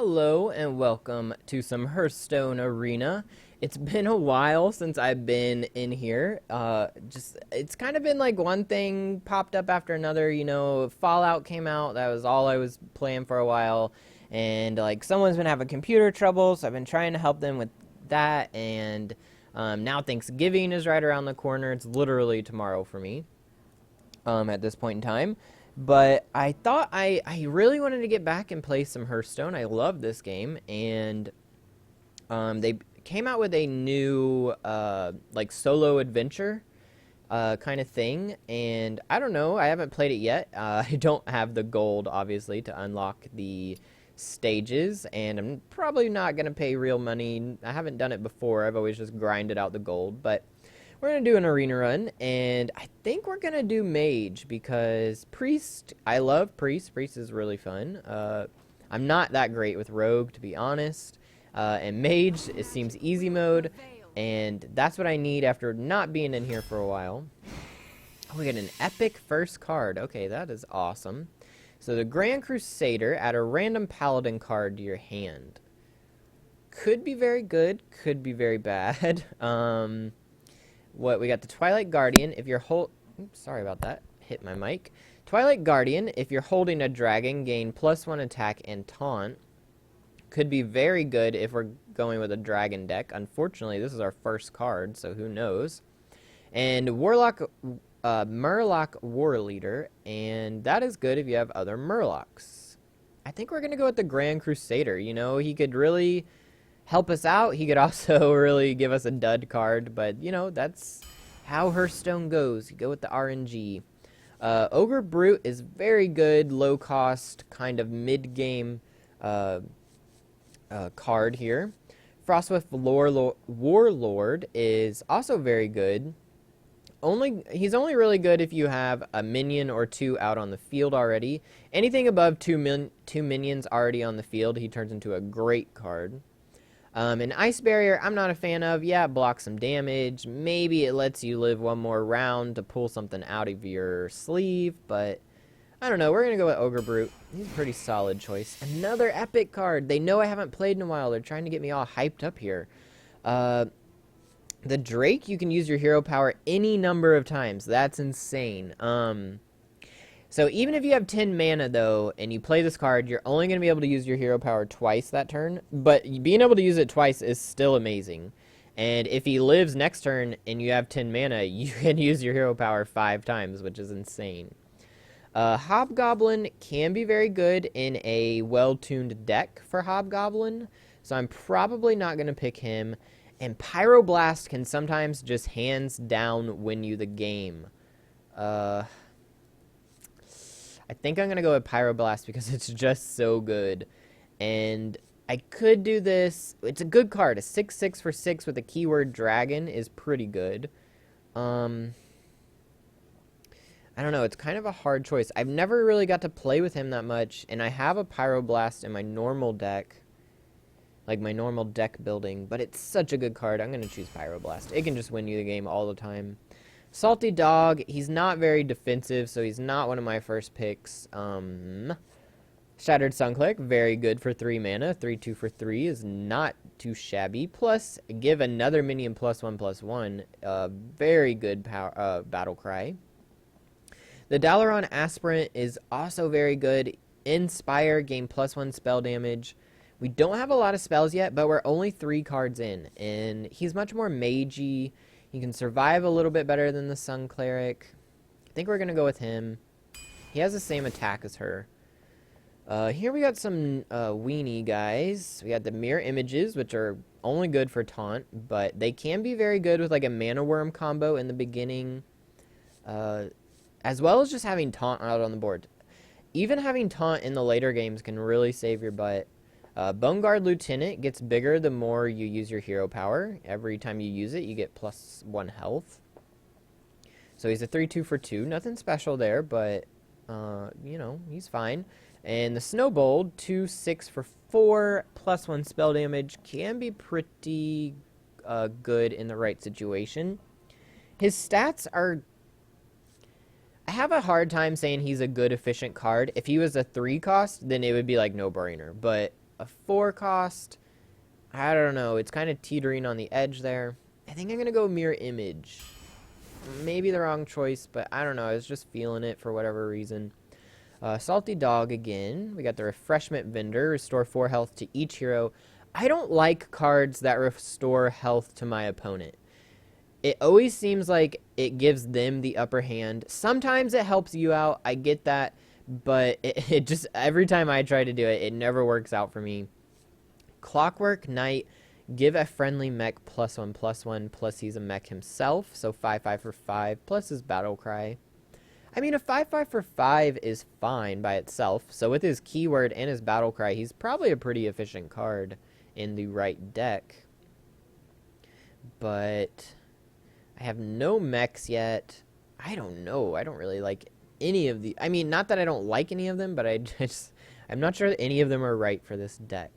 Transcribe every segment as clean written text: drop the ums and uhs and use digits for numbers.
Hello and welcome to some Hearthstone Arena. It's been a while since I've been in here. It's kind of been like one thing popped up after another. Fallout came out. That was all I was playing for a while, and like someone's been having computer trouble, so I've been trying to help them with that. And now Thanksgiving is right around the corner. It's literally tomorrow for me. At this point in time. But I thought I really wanted to get back and play some Hearthstone. I love this game, and they came out with a new like solo adventure kind of thing, and I don't know. I haven't played it yet. I don't have the gold, obviously, to unlock the stages, and I'm probably not going to pay real money. I haven't done it before. I've always just grinded out the gold, but we're going to do an arena run, and I think we're going to do Mage, because Priest, I love Priest. Priest is really fun. I'm not that great with Rogue, to be honest. And Mage, it seems easy mode, and that's what I need after not being in here for a while. Oh, we get an epic first card. Okay, that is awesome. So the Grand Crusader, add a random Paladin card to your hand. Could be very good, could be very bad. What we got, the Twilight Guardian. If you're sorry about that. Hit my mic. Twilight Guardian. If you're holding a dragon, gain +1 attack and taunt. Could be very good if we're going with a dragon deck. Unfortunately, this is our first card, so who knows. And Murloc War Leader, and that is good if you have other Murlocs. I think we're gonna go with the Grand Crusader. You know, he could really help us out. He could also really give us a dud card, but, you know, that's how Hearthstone goes. You go with the RNG. Ogre Brute is very good, low-cost, kind of mid-game card here. Frostwolf Warlord is also very good. He's only really good if you have a minion or two out on the field already. Anything above two minions already on the field, he turns into a great card. An Ice Barrier, I'm not a fan of. Yeah, it blocks some damage. Maybe it lets you live one more round to pull something out of your sleeve, but I don't know. We're going to go with Ogre Brute. He's a pretty solid choice. Another epic card. They know I haven't played in a while. They're trying to get me all hyped up here. The Drake, you can use your hero power any number of times. That's insane. So even if you have 10 mana, though, and you play this card, you're only going to be able to use your hero power twice that turn. But being able to use it twice is still amazing. And if he lives next turn and you have 10 mana, you can use your hero power 5 times, which is insane. Hobgoblin can be very good in a well-tuned deck for Hobgoblin, so I'm probably not going to pick him. And Pyroblast can sometimes just hands down win you the game. I think I'm going to go with Pyroblast because it's just so good. And I could do this. It's a good card. A 6/6 for 6 with a keyword dragon is pretty good. I don't know. It's kind of a hard choice. I've never really got to play with him that much. And I have a Pyroblast in my normal deck. Like my normal deck building. But it's such a good card. I'm going to choose Pyroblast. It can just win you the game all the time. Salty Dog, he's not very defensive, so he's not one of my first picks. Shattered Sunclick, very good for 3 mana. 3/2 for 3 is not too shabby. Plus, give another minion +1/+1. Very good battle cry. The Dalaran Aspirant is also very good. Inspire, gain +1 spell damage. We don't have a lot of spells yet, but we're only 3 cards in, and he's much more magey. He can survive a little bit better than the Sun Cleric. I think we're going to go with him. He has the same attack as her. Here we got some weenie guys. We got the Mirror Images, which are only good for taunt, but they can be very good with like a Mana Worm combo in the beginning, as well as just having taunt out on the board. Even having taunt in the later games can really save your butt. Bone Guard Lieutenant gets bigger the more you use your hero power. Every time you use it, you get +1 health. So he's a 3/2 for 2. Nothing special there, but, you know, he's fine. And the Snowbold, 2/6 for 4, +1 spell damage, can be pretty good in the right situation. His stats are... I have a hard time saying he's a good, efficient card. If he was a 3 cost, then it would be like no-brainer. But a 4 cost. I don't know. It's kind of teetering on the edge there. I think I'm going to go Mirror Image. Maybe the wrong choice, but I don't know. I was just feeling it for whatever reason. Salty Dog again. We got the Refreshment Vendor. Restore 4 health to each hero. I don't like cards that restore health to my opponent. It always seems like it gives them the upper hand. Sometimes it helps you out. I get that. But it just, every time I try to do it, it never works out for me. Clockwork Knight. Give a friendly mech +1/+1, plus he's a mech himself. So 5/5 for 5, plus his battle cry. I mean, a 5/5 for 5 is fine by itself. So with his keyword and his battle cry, he's probably a pretty efficient card in the right deck. But I have no mechs yet. I don't know. I don't really like any of the... I mean, not that I don't like any of them, but I'm not sure that any of them are right for this deck.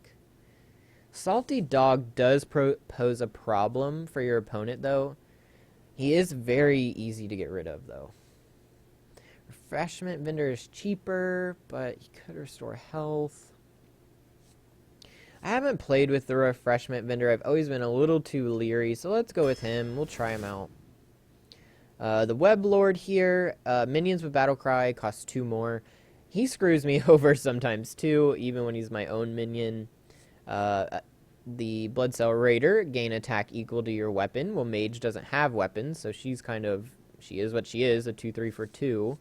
Salty Dog does pose a problem for your opponent, though. He is very easy to get rid of, though. Refreshment Vendor is cheaper, but he could restore health. I haven't played with the Refreshment Vendor. I've always been a little too leery, so let's go with him. We'll try him out. The Web Lord here. Minions with Battle Cry cost 2 more. He screws me over sometimes, too, even when he's my own minion. The Blood Cell Raider, gain attack equal to your weapon. Well, Mage doesn't have weapons, so she is what she is, a 2/3 for 2,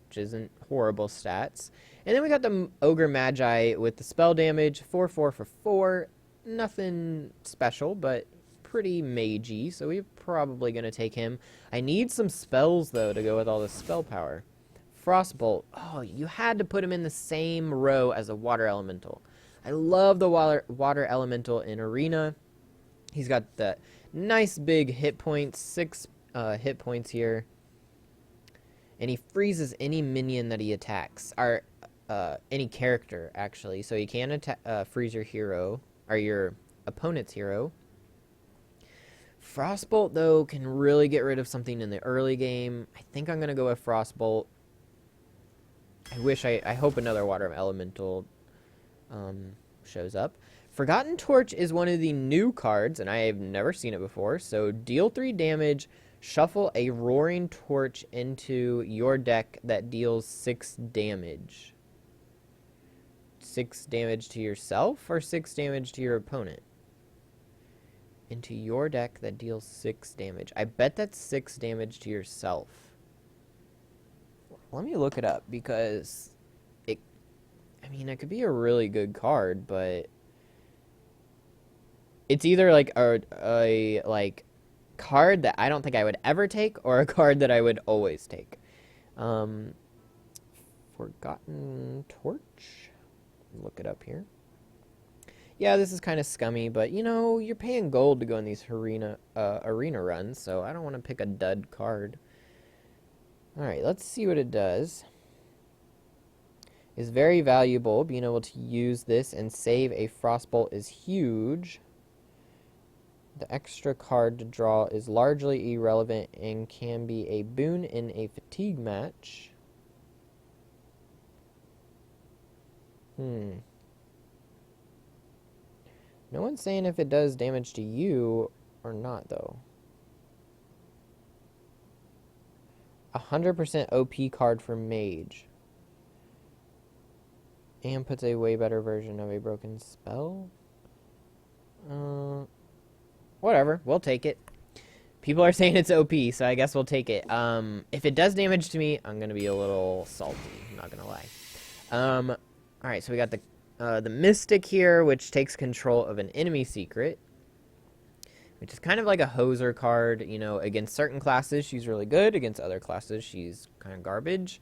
which isn't horrible stats. And then we got the Ogre Magi with the spell damage, 4/4 for 4. Nothing special, but pretty magey, so we're probably going to take him. I need some spells, though, to go with all this spell power. Frostbolt. Oh, you had to put him in the same row as a Water Elemental. I love the water Elemental in Arena. He's got the nice big hit points, 6 hit points here. And he freezes any minion that he attacks, or any character, actually. So he can freeze your hero, or your opponent's hero. Frostbolt, though, can really get rid of something in the early game. I think I'm going to go with Frostbolt. I hope another Water Elemental shows up. Forgotten Torch is one of the new cards, and I have never seen it before. So deal 3 damage, shuffle a Roaring Torch into your deck that deals 6 damage. 6 damage to yourself or 6 damage to your opponent? Into your deck that deals 6 damage. I bet that's 6 damage to yourself. Let me look it up, because it could be a really good card, but it's either like a card that I don't think I would ever take, or a card that I would always take. Forgotten Torch. Look it up here. Yeah, this is kind of scummy, but you're paying gold to go in these arena runs, so I don't want to pick a dud card. All right, let's see what it does. Is very valuable. Being able to use this and save a Frostbolt is huge. The extra card to draw is largely irrelevant and can be a boon in a fatigue match. No one's saying if it does damage to you or not, though. 100% OP card for Mage. And puts a way better version of a broken spell. Whatever, we'll take it. People are saying it's OP, so I guess we'll take it. If it does damage to me, I'm gonna be a little salty. I'm not gonna lie. All right, so we got the Mystic here, which takes control of an enemy secret, which is kind of like a hoser card. Against certain classes, she's really good. Against other classes, she's kind of garbage.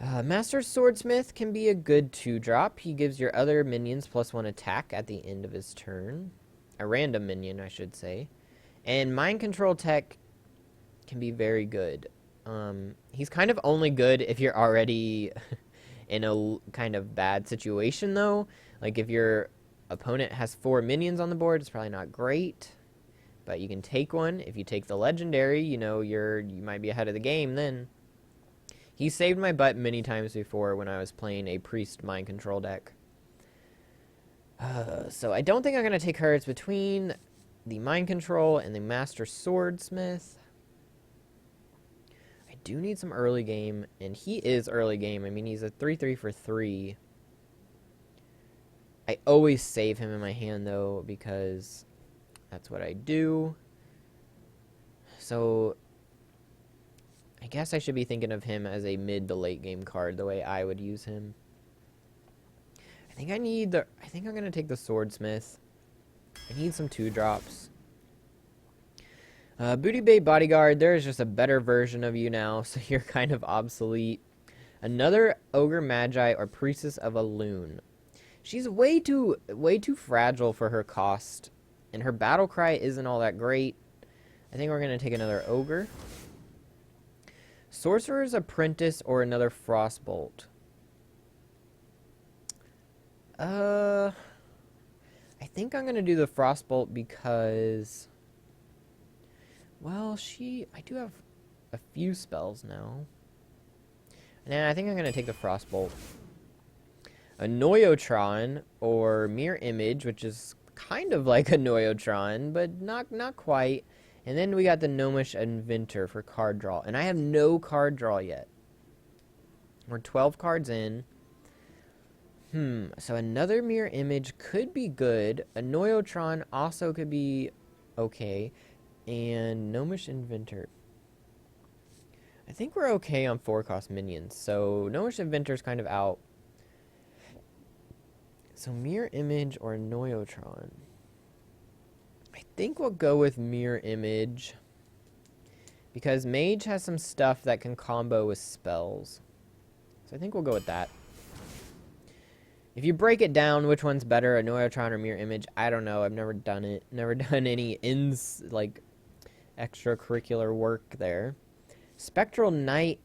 Master Swordsmith can be a good 2-drop. He gives your other minions +1 attack at the end of his turn. A random minion, I should say. And Mind Control Tech can be very good. He's kind of only good if you're already in a kind of bad situation, though. Like, if your opponent has 4 minions on the board, it's probably not great. But you can take one. If you take the legendary, you might be ahead of the game then. He saved my butt many times before when I was playing a Priest Mind Control deck. So I don't think I'm going to take her. It's between the Mind Control and the Master Swordsmith. I do need some early game, and he is early game. I mean, he's a 3/3 for 3. I always save him in my hand, though, because that's what I do. So I guess I should be thinking of him as a mid to late game card, the way I would use him. I think I'm going to take the Swordsmith. I need some 2-drops. Booty Bay Bodyguard, there is just a better version of you now, so you're kind of obsolete. Another Ogre Magi or Priestess of a Loon. She's way too fragile for her cost, and her battle cry isn't all that great. I think we're going to take another Ogre. Sorcerer's Apprentice or another Frostbolt. I think I'm going to do the Frostbolt because, well, I do have a few spells now. And I think I'm going to take the Frostbolt. A Noyotron or Mirror Image, which is kind of like a Noyotron, but not quite. And then we got the Gnomish Inventor for card draw. And I have no card draw yet. We're 12 cards in. So another Mirror Image could be good. A Noyotron also could be okay. And Gnomish Inventor. I think we're okay on 4-cost minions. So Gnomish Inventor's kind of out. So Mirror Image or Noyotron. I think we'll go with Mirror Image. Because Mage has some stuff that can combo with spells. So I think we'll go with that. If you break it down, which one's better, a Noyotron or Mirror Image, I don't know. I've never done it. Never done any extracurricular work there. Spectral Knight,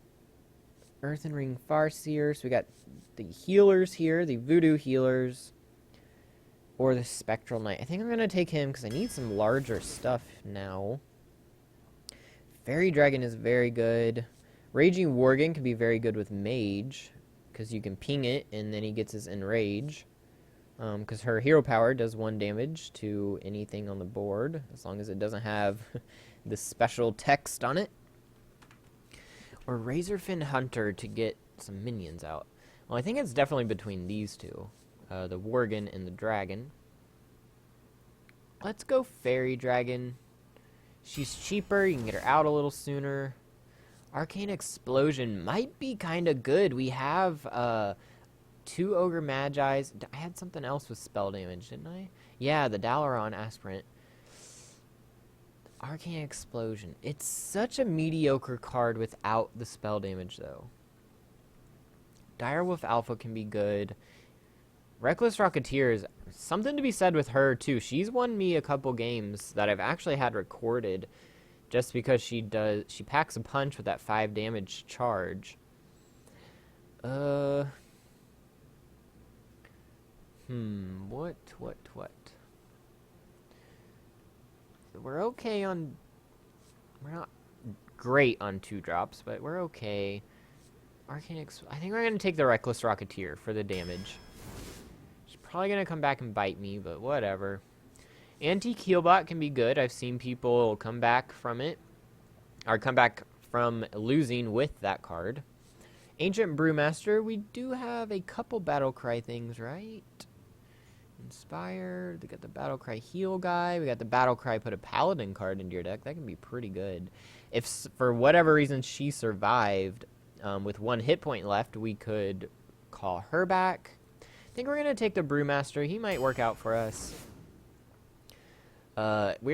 Earthen Ring Farseer. So we got the healers here, the Voodoo healers, or the Spectral Knight. I think I'm going to take him because I need some larger stuff now. Fairy Dragon is very good. Raging Worgen can be very good with Mage, because you can ping it, and then he gets his Enrage. Because her hero power does 1 damage to anything on the board, as long as it doesn't have the special text on it. Or Razorfin Hunter to get some minions out. Well, I think it's definitely between these two. The Worgen and the Dragon. Let's go Fairy Dragon. She's cheaper, you can get her out a little sooner. Arcane Explosion might be kind of good. We have 2 Ogre Magi's. I had something else with spell damage, didn't I? Yeah, the Dalaran Aspirant. Arcane Explosion. It's such a mediocre card without the spell damage, though. Direwolf Alpha can be good. Reckless Rocketeer is something to be said with her, too. She's won me a couple games that I've actually had recorded. Just because she packs a punch with that 5 damage charge. What? We're okay on... We're not great on 2-drops, but we're okay. I think we're going to take the Reckless Rocketeer for the damage. She's probably going to come back and bite me, but whatever. Antique Healbot can be good. I've seen people come back from it, or come back from losing with that card. Ancient Brewmaster, we do have a couple Battlecry things, right? Inspire, we got the Battlecry Heal guy, we got the Battlecry put a Paladin card into your deck. That can be pretty good. If for whatever reason she survived with 1 hit point left, we could call her back. I think we're going to take the Brewmaster. He might work out for us. We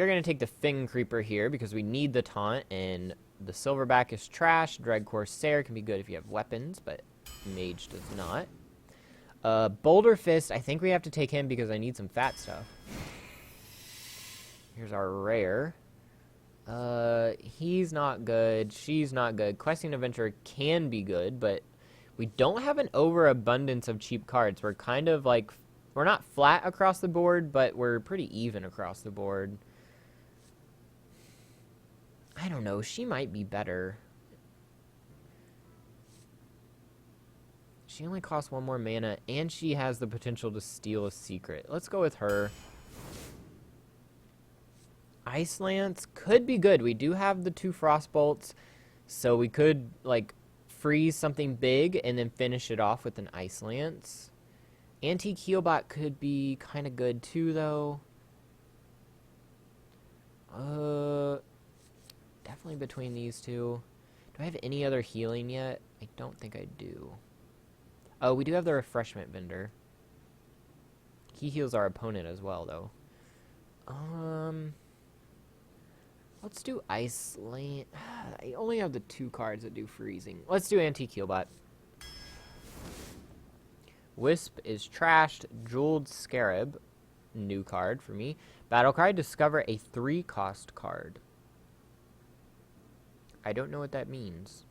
are going to take the Fing Creeper here because we need the taunt, and the Silverback is trash. Dread Corsair can be good if you have weapons, but Mage does not. Boulder Fist, I think we have to take him because I need some fat stuff. Here's our rare. He's not good. She's not good. Questing Adventurer can be good, but we don't have an overabundance of cheap cards. We're kind of like... We're not flat across the board, but we're pretty even across the board. I don't know. She might be better. she only costs 1 more mana, and she has the potential to steal a secret. Let's go with her. Ice Lance could be good. We do have the 2 Frostbolts, so we could, like, freeze something big and then finish it off with an Ice Lance. Antique Healbot could be kind of good too, though. Definitely between these two. Do I have any other healing yet? I don't think I do. Oh, we do have the Refreshment Vendor. He heals our opponent as well, though. Let's do Ice Lance. I only have the 2 cards that do freezing. Let's do Antique Healbot. Wisp is trashed. Jeweled Scarab, new card for me. Battle cry, discover a 3-cost card. I don't know what that means.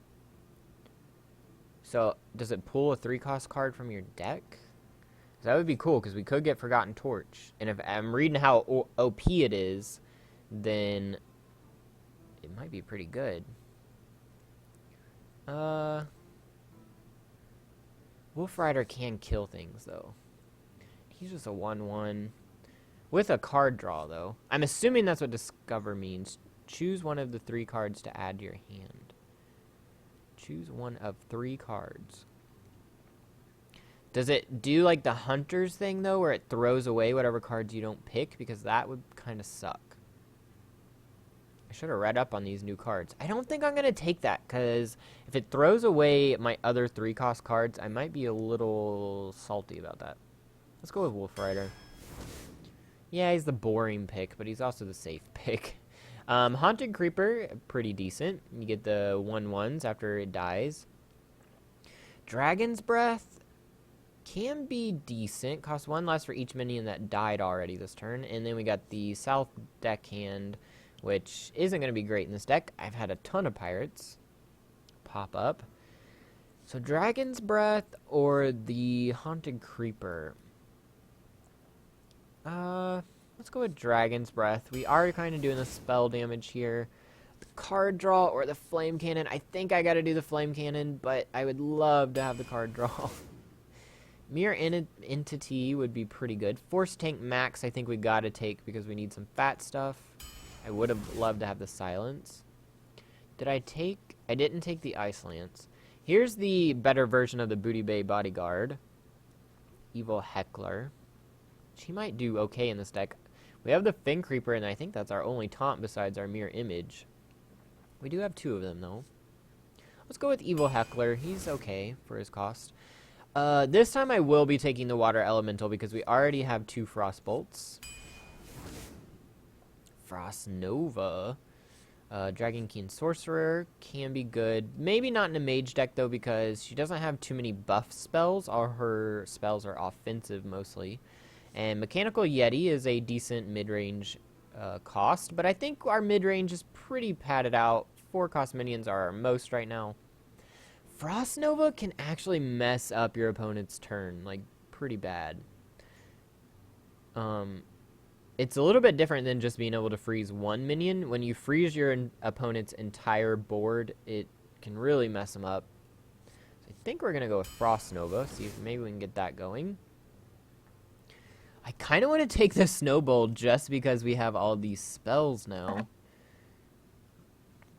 So, does it pull a 3-cost card from your deck? That would be cool, because we could get Forgotten Torch. And if I'm reading how OP it is, then it might be pretty good. Wolf Rider can kill things, though. He's just a 1/1. With a card draw, though. I'm assuming that's what Discover means. Choose one of the 3 cards to add to your hand. Choose one of 3 cards. Does it do, like, the Hunter's thing, though, where it throws away whatever cards you don't pick? Because that would kind of suck. I should have read up on these new cards. I don't think I'm going to take that, because if it throws away my other 3-cost cards, I might be a little salty about that. Let's go with Wolf Rider. Yeah, he's the boring pick, but he's also the safe pick. Haunted Creeper, pretty decent. You get the 1/1s after it dies. Dragon's Breath can be decent. Costs 1 less for each minion that died already this turn. And then we got the South Deckhand, which isn't going to be great in this deck. I've had a ton of pirates pop up. So Dragon's Breath or the Haunted Creeper. Let's go with Dragon's Breath. We are kind of doing the spell damage here. The card draw or the Flame Cannon. I think I got to do the Flame Cannon, but I would love to have the card draw. Mirror Entity would be pretty good. Force Tank Max I think we got to take because we need some fat stuff. I would have loved to have the Silence. Did I take... I didn't take the Ice Lance. Here's the better version of the Booty Bay Bodyguard. Evil Heckler. She might do okay in this deck. We have the Fin Creeper, and I think that's our only taunt besides our Mirror Image. We do have 2 of them, though. Let's go with Evil Heckler. He's okay for his cost. This time I will be taking the Water Elemental because we already have 2 Frostbolts. Frost Nova. Dragon King Sorcerer can be good. Maybe not in a Mage deck, though, because she doesn't have too many buff spells. All her spells are offensive, mostly. And Mechanical Yeti is a decent mid-range cost, but I think our mid-range is pretty padded out. 4-cost minions are our most right now. Frost Nova can actually mess up your opponent's turn, like, pretty bad. It's a little bit different than just being able to freeze 1 minion. When you freeze your opponent's entire board, it can really mess them up. So I think we're going to go with Frost Nova, see if maybe we can get that going. I kind of want to take the Snowball just because we have all these spells now.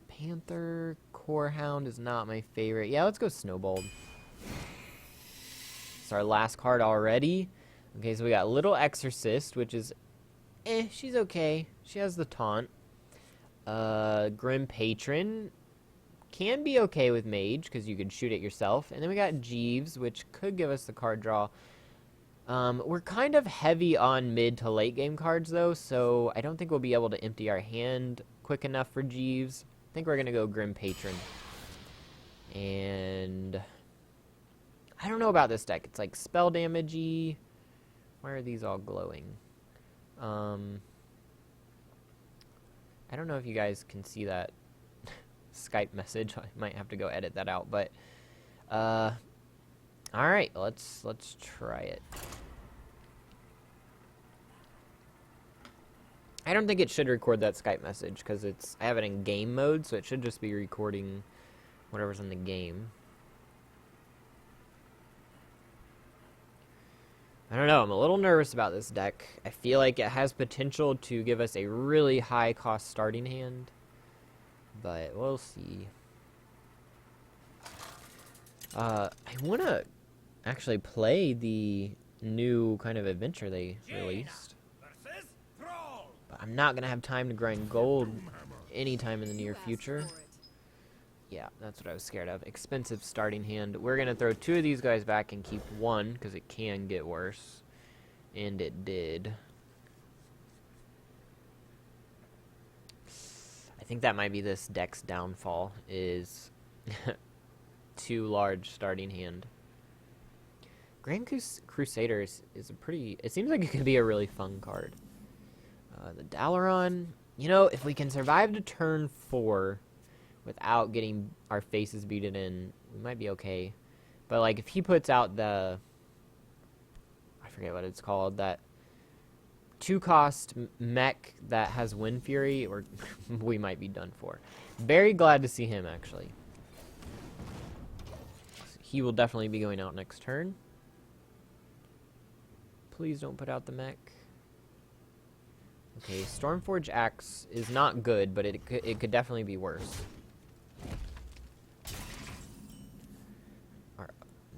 Panther, Corehound is not my favorite. Yeah, let's go Snowball. It's our last card already. Okay, so we got Little Exorcist, which is... she's okay. She has the taunt. Grim Patron can be okay with Mage, because you could shoot it yourself. And then we got Jeeves, which could give us the card draw. We're kind of heavy on mid to late game cards, though, so I don't think we'll be able to empty our hand quick enough for Jeeves. I think we're going to go Grim Patron. And I don't know about this deck. It's like spell damage-y. Why are these all glowing? I don't know if you guys can see that Skype message. I might have to go edit that out, but all right, let's try it. I don't think it should record that Skype message because I have it in game mode, so it should just be recording whatever's in the game. I don't know, I'm a little nervous about this deck. I feel like it has potential to give us a really high cost starting hand, but we'll see. I want to actually play the new kind of adventure they released, but I'm not going to have time to grind gold anytime in the near future. Yeah, that's what I was scared of. Expensive starting hand. We're going to throw 2 of these guys back and keep 1, because it can get worse. And it did. I think that might be this deck's downfall, is too large starting hand. Grand Crusaders is a pretty... It seems like it could be a really fun card. The Dalaran... You know, if we can survive to turn 4... without getting our faces beaten in, we might be okay. But, like, if he puts out the... I forget what it's called. That 2-cost mech that has Wind Fury, or we might be done for. Very glad to see him, actually. He will definitely be going out next turn. Please don't put out the mech. Okay, Stormforge Axe is not good, but it could definitely be worse.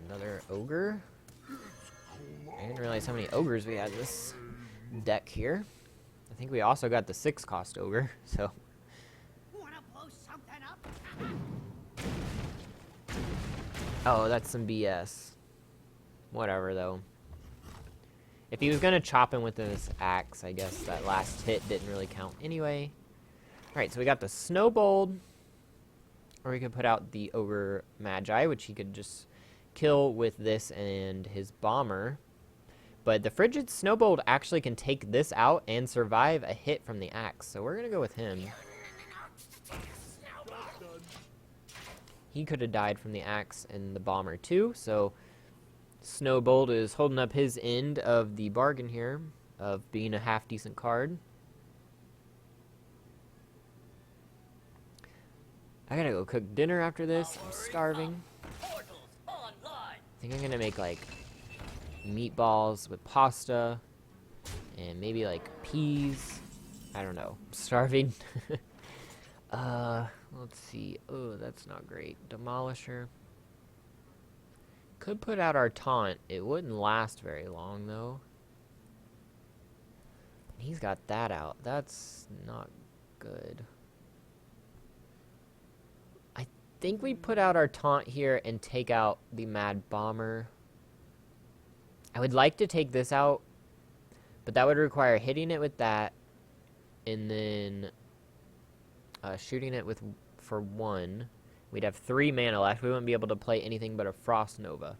Another ogre. I didn't realize how many ogres we had in this deck here. I think we also got the 6-cost ogre, so. Wanna blow something up? Oh, that's some BS. Whatever, though. If he was gonna chop him with this axe, I guess that last hit didn't really count anyway. Alright, so we got the Snowbold. Or we could put out the Ogre Magi, which he could just kill with this and his Bomber. But the Frigid Snowbold actually can take this out and survive a hit from the axe. So we're going to go with him. He could have died from the axe and the Bomber too. So Snowbold is holding up his end of the bargain here of being a half-decent card. I gotta go cook dinner after this. I'm starving. I think I'm gonna make like meatballs with pasta and maybe like peas. I don't know. I'm starving. Let's see. Oh, that's not great. Demolisher. Could put out our taunt. It wouldn't last very long though. He's got that out. That's not good. I think we put out our taunt here and take out the Mad Bomber. I would like to take this out, but that would require hitting it with that and then shooting it with for 1. We'd have 3 mana left. We wouldn't be able to play anything but a Frost Nova.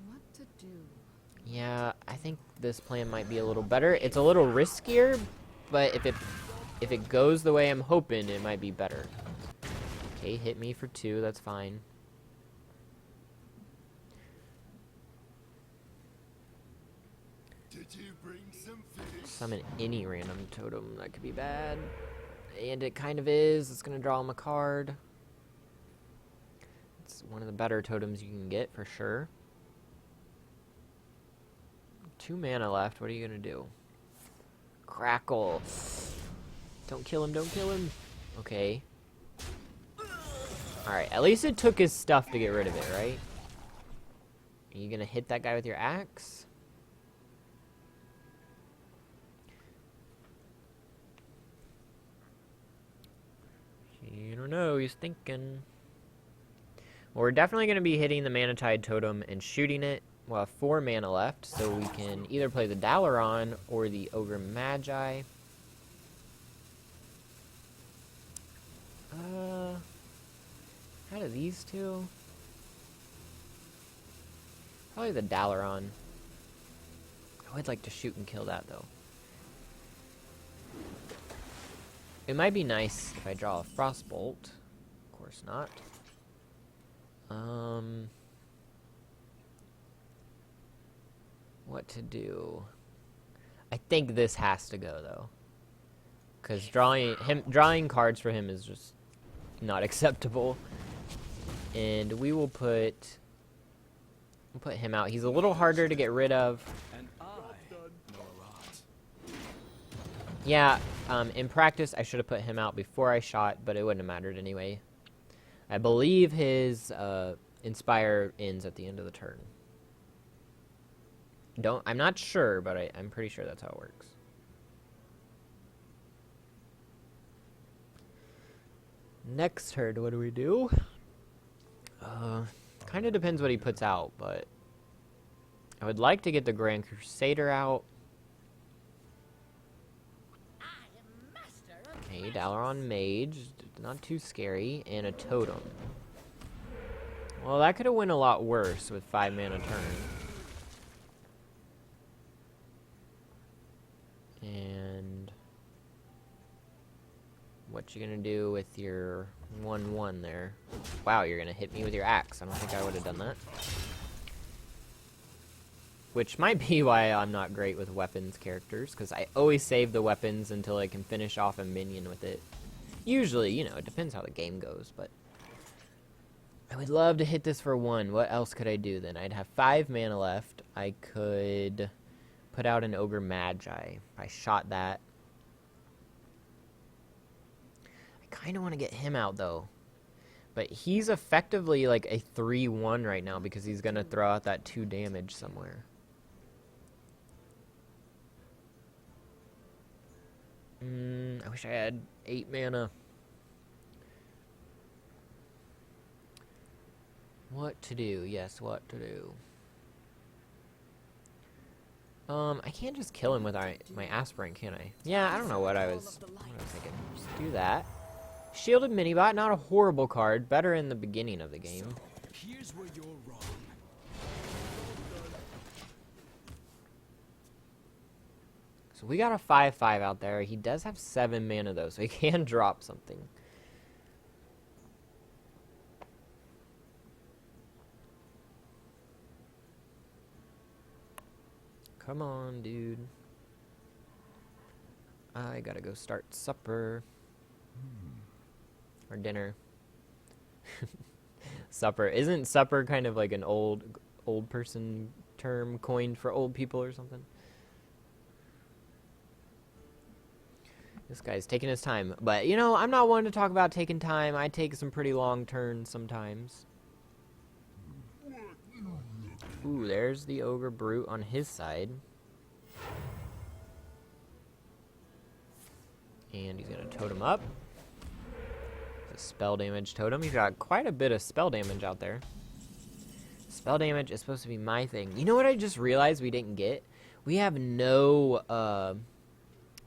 What to do? Yeah, I think this plan might be a little better. It's a little riskier, but if it goes the way I'm hoping, it might be better. Okay, hit me for 2. That's fine. Did you bring some fish? Summon any random totem. That could be bad. And it kind of is. It's going to draw him a card. It's one of the better totems you can get, for sure. 2 mana left. What are you going to do? Crackle. Don't kill him. Don't kill him. Okay. Alright, at least it took his stuff to get rid of it, right? Are you going to hit that guy with your axe? You don't know, he's thinking. Well, we're definitely going to be hitting the Manatide Totem and shooting it. We'll have 4 mana left, so we can either play the Dalaran or the Ogre Magi. Out of these two? Probably the Dalaran. I would like to shoot and kill that, though. It might be nice if I draw a Frostbolt. Of course not. What to do? I think this has to go though, because drawing cards for him is just not acceptable. And we will put We'll put him out. He's a little harder to get rid of. And I know a lot. Yeah, in practice, I should have put him out before I shot, but it wouldn't have mattered anyway. I believe his Inspire ends at the end of the turn. I'm not sure, but I'm pretty sure that's how it works. Next turn, what do we do? Kind of depends what he puts out, but I would like to get the Grand Crusader out. Okay, Dalaran Mage, not too scary, and a Totem. Well, that could have went a lot worse with 5 mana turn. And what you gonna do with your 1/1 there? Wow, you're gonna hit me with your axe. I don't think I would have done that. Which might be why I'm not great with weapons characters, because I always save the weapons until I can finish off a minion with it. Usually, you know, it depends how the game goes, but I would love to hit this for 1. What else could I do then? I'd have 5 mana left. I could put out an Ogre Magi. If I shot that. I kind of want to get him out, though. But he's effectively like a 3/1 right now because he's going to throw out that 2 damage somewhere. I wish I had 8 mana. What to do? Yes, what to do? I can't just kill him with my aspirant, can I? Yeah, I don't know what I was thinking. Just do that. Shielded Minibot, not a horrible card. Better in the beginning of the game. Here's where you're wrong. So we got a 5/5 out there. He does have 7 mana, though, so he can drop something. Come on, dude. I gotta go start supper. Or dinner. Supper. Isn't supper kind of like an old person term coined for old people or something? This guy's taking his time. But, you know, I'm not one to talk about taking time. I take some pretty long turns sometimes. Ooh, there's the Ogre Brute on his side. And he's going to totem up. The spell damage totem. He's got quite a bit of spell damage out there. Spell damage is supposed to be my thing. You know what I just realized we didn't get? We have no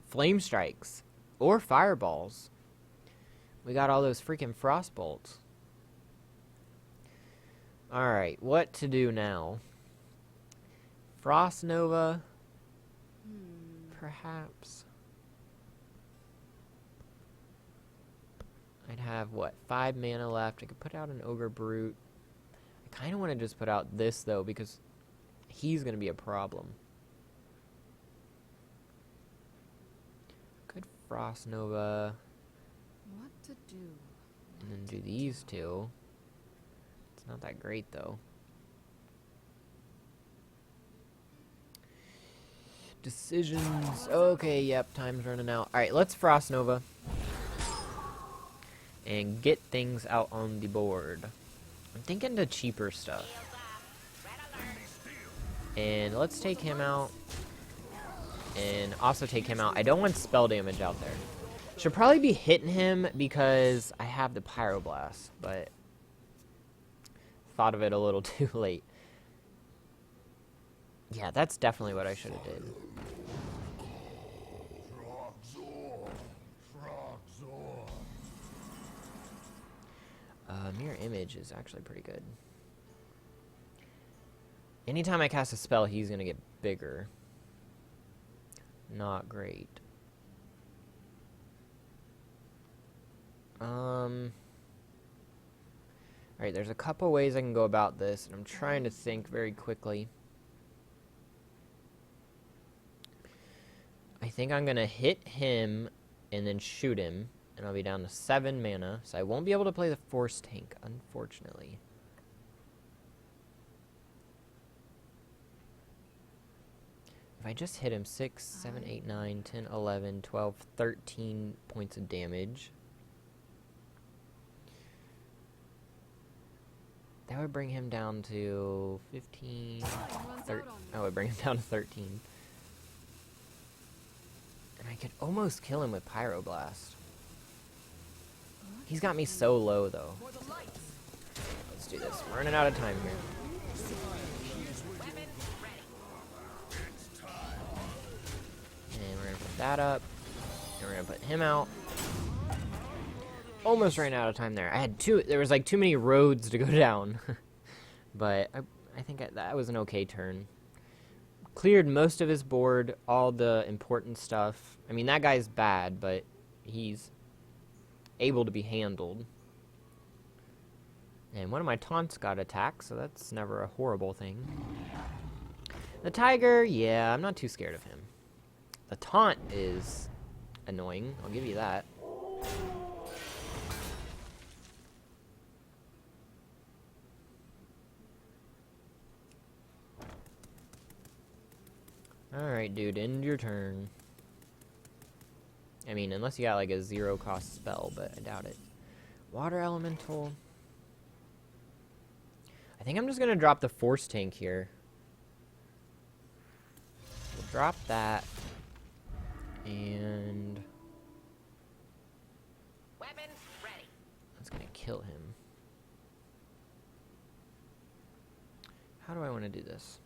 flame strikes or fireballs. We got all those freaking frost bolts. Alright, what to do now? Frost Nova? Perhaps. I'd have, what, 5 mana left. I could put out an Ogre Brute. I kind of want to just put out this, though, because he's going to be a problem. Good Frost Nova. What to do? And then do these two. It's not that great, though. Decisions. Okay, yep, time's running out. Alright, let's Frost Nova. And get things out on the board. I'm thinking the cheaper stuff. And let's take him out. And also take him out. I don't want spell damage out there. Should probably be hitting him because I have the Pyroblast, but thought of it a little too late. Yeah, that's definitely what I should have did. Mirror Image is actually pretty good. Anytime I cast a spell, he's going to get bigger. Not great. Alright, there's a couple ways I can go about this, and I'm trying to think very quickly. I think I'm going to hit him and then shoot him, and I'll be down to 7 mana, so I won't be able to play the Force Tank, unfortunately. If I just hit him 6, 7, 8, 9, 10, 11, 12, 13 points of damage. That would bring him down to 15, 13. That would bring him down to 13. And I could almost kill him with Pyroblast. He's got me so low, though. Let's do this. We're running out of time here. And we're going to put that up. And we're going to put him out. Almost ran out of time there. I had there was like too many roads to go down. But I think that was an okay turn. Cleared most of his board, all the important stuff. I mean, that guy's bad, but he's able to be handled. And one of my taunts got attacked, so that's never a horrible thing. The tiger, yeah, I'm not too scared of him. The taunt is annoying, I'll give you that. Alright, dude, end your turn. I mean, unless you got like a 0-cost spell, but I doubt it. Water Elemental. I think I'm just gonna drop the Force Tank here. We'll drop that. And... Weapons ready. That's gonna kill him. How do I want to do this?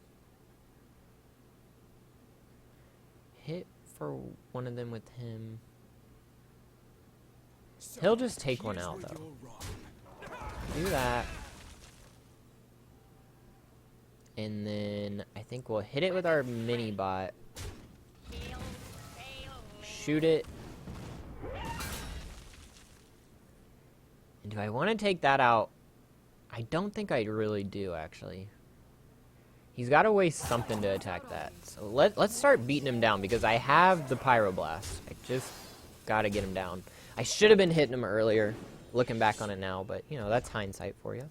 Hit for one of them with him. He'll just take one out, though. Do that. And then I think we'll hit it with our mini bot. Shoot it. And do I want to take that out? I don't think I really do, actually. He's got to waste something to attack that. So let's start beating him down, because I have the Pyroblast. I just got to get him down. I should have been hitting him earlier, looking back on it now, but, you know, that's hindsight for you.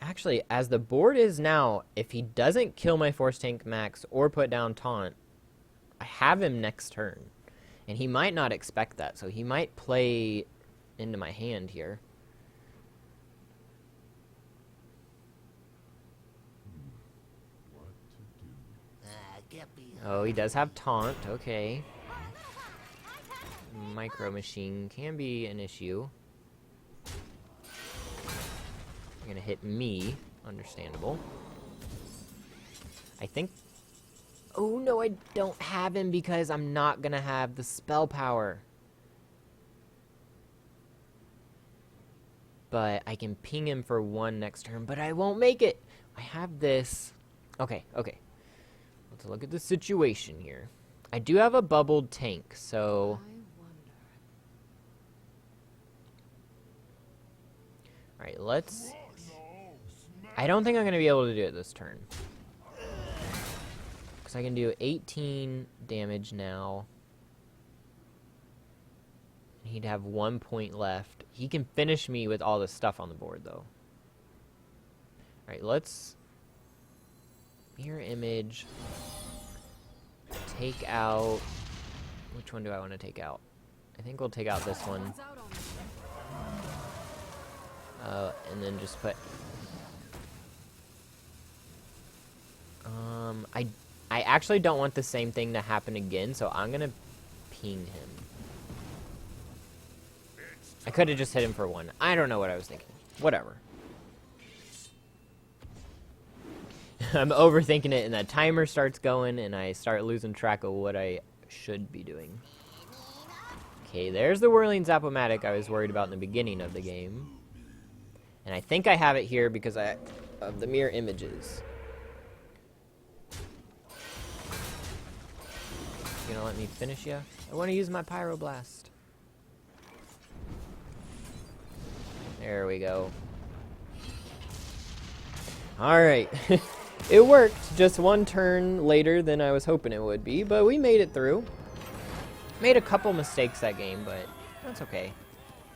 Actually, as the board is now, if he doesn't kill my Force Tank Max or put down Taunt, I have him next turn. And he might not expect that, so he might play into my hand here. Oh, he does have Taunt, okay. Micro Machine can be an issue. You're gonna hit me, understandable. I think... Oh no, I don't have him because I'm not gonna have the spell power. But I can ping him for one next turn, but I won't make it. I have this. Okay. Let's look at the situation here. I do have a bubbled tank, so... Alright, let's... I don't think I'm going to be able to do it this turn. Because I can do 18 damage now. He'd have 1 point left. He can finish me with all the stuff on the board, though. Alright, let's... Mirror Image. Take out... Which one do I want to take out? I think we'll take out this one. And then just put... I actually don't want the same thing to happen again, so I'm gonna ping him. I could have just hit him for one. I don't know what I was thinking. Whatever. I'm overthinking it, and that timer starts going, and I start losing track of what I should be doing. Okay, there's the Whirling Zap-O-Matic I was worried about in the beginning of the game. And I think I have it here because of the mirror images. You gonna let me finish you? I want to use my Pyroblast. There we go. Alright. It worked. Just one turn later than I was hoping it would be, but we made it through. Made a couple mistakes that game, but that's okay.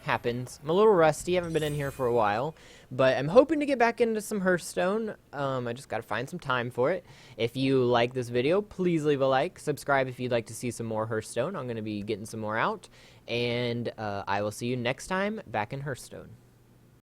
happens. I'm a little rusty, haven't been in here for a while, but I'm hoping to get back into some Hearthstone. I just gotta find some time for it. If you like this video, please leave a like, subscribe if you'd like to see some more Hearthstone. I'm gonna be getting some more out, and I will see you next time back in Hearthstone.